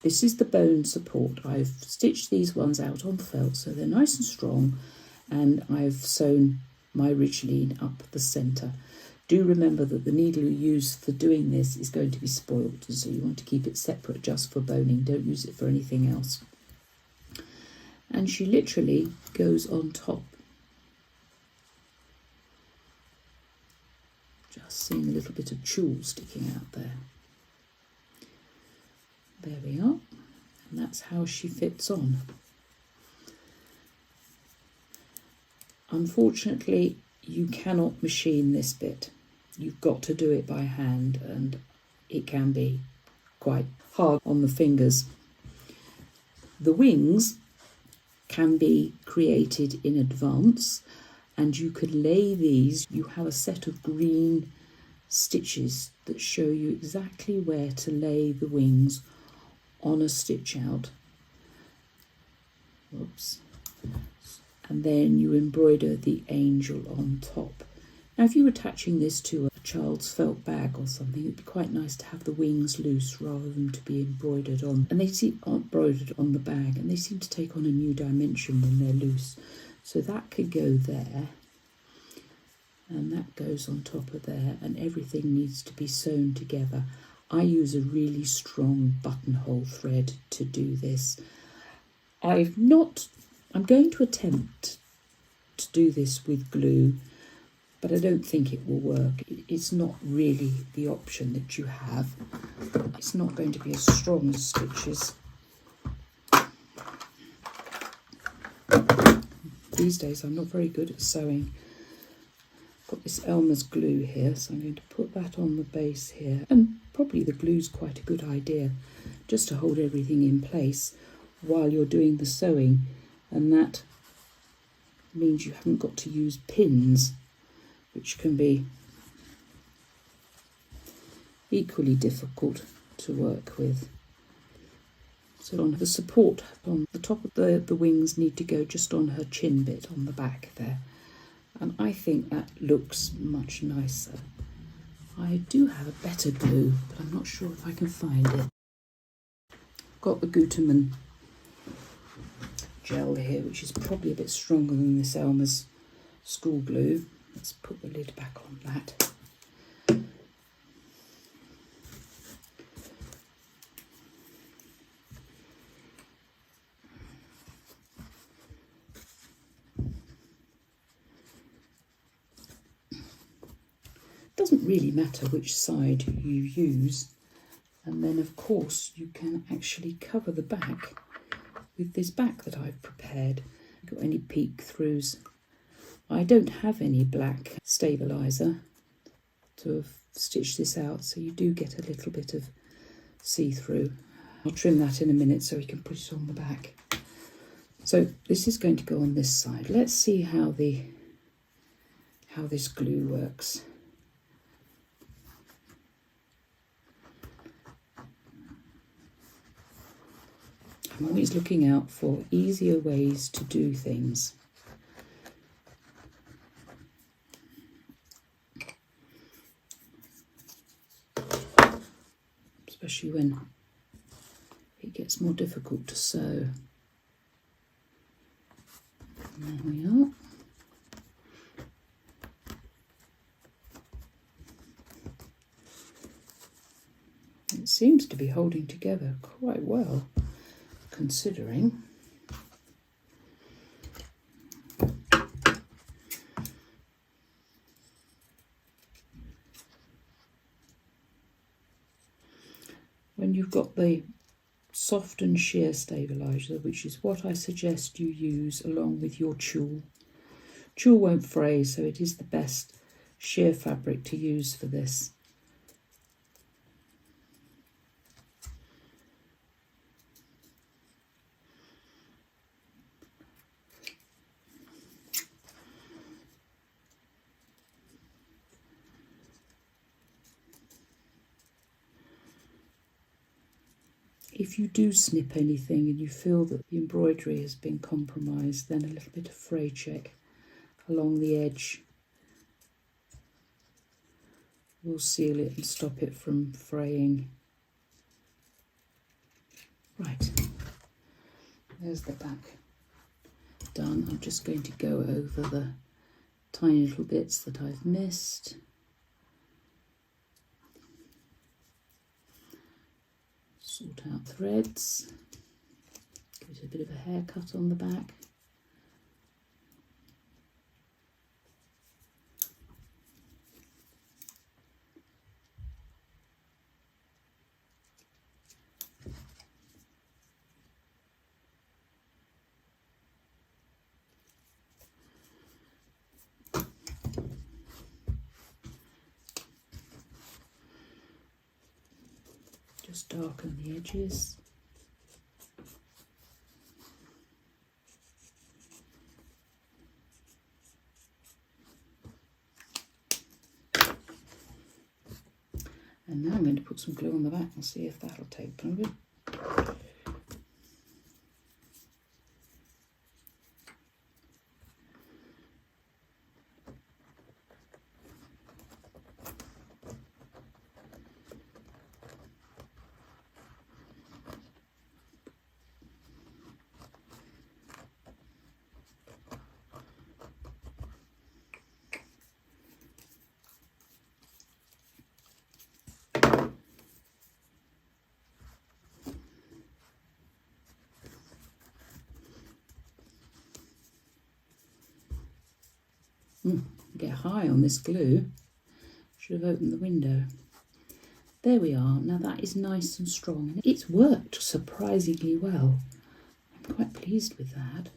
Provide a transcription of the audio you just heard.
This is the bone support. I've stitched these ones out on felt so they're nice and strong, and I've sewn my ridgeline up the centre. Do remember that the needle you use for doing this is going to be spoilt, so you want to keep it separate just for boning. Don't use it for anything else. And she literally goes on top. Just seeing a little bit of tulle sticking out there. There we are. And that's how she fits on. Unfortunately, you cannot machine this bit. You've got to do it by hand, and it can be quite hard on the fingers. The wings can be created in advance, and you could lay these. You have a set of green stitches that show you exactly where to lay the wings on a stitch out. Oops. And then you embroider the angel on top. Now, if you're attaching this to a child's felt bag or something, it'd be quite nice to have the wings loose rather than to be embroidered on. And they seem embroidered on the bag, and they seem to take on a new dimension when they're loose. So that could go there, and that goes on top of there, and everything needs to be sewn together. I use a really strong buttonhole thread to do this. I'm going to attempt to do this with glue, but I don't think it will work. It's not really the option that you have. It's not going to be as strong as stitches. These days I'm not very good at sewing. I've got this Elmer's glue here, so I'm going to put that on the base here. And probably the glue's quite a good idea, just to hold everything in place while you're doing the sewing. And that means you haven't got to use pins, which can be equally difficult to work with. So on the support on the top of the wings need to go just on her chin bit on the back there. And I think that looks much nicer. I do have a better glue, but I'm not sure if I can find it. Got the Gutermann gel here, which is probably a bit stronger than this Elmer's school glue. Let's put the lid back on that. Doesn't really matter which side you use, and then of course you can actually cover the back with this back that I've prepared. Got any peek throughs? I don't have any black stabilizer to have stitched this out, so you do get a little bit of see-through. I'll trim that in a minute so we can put it on the back. So this is going to go on this side. Let's see how this glue works. I'm always looking out for easier ways to do things. Especially when it gets more difficult to sew. There we are. It seems to be holding together quite well, considering. When you've got the soft and sheer stabilizer, which is what I suggest you use along with your tulle. Tulle won't fray, so it is the best sheer fabric to use for this. If you do snip anything and you feel that the embroidery has been compromised, then a little bit of fray check along the edge will seal it and stop it from fraying. There's the back done. I'm just going to go over the tiny little bits that I've missed. Sort out threads. Give it a bit of a haircut on the back. Just darken the edges. And now I'm going to put some glue on the back and see if that'll take longer. Get high on this glue. Should have opened the window. There we are. Now that is nice and strong. It's worked surprisingly well. I'm quite pleased with that.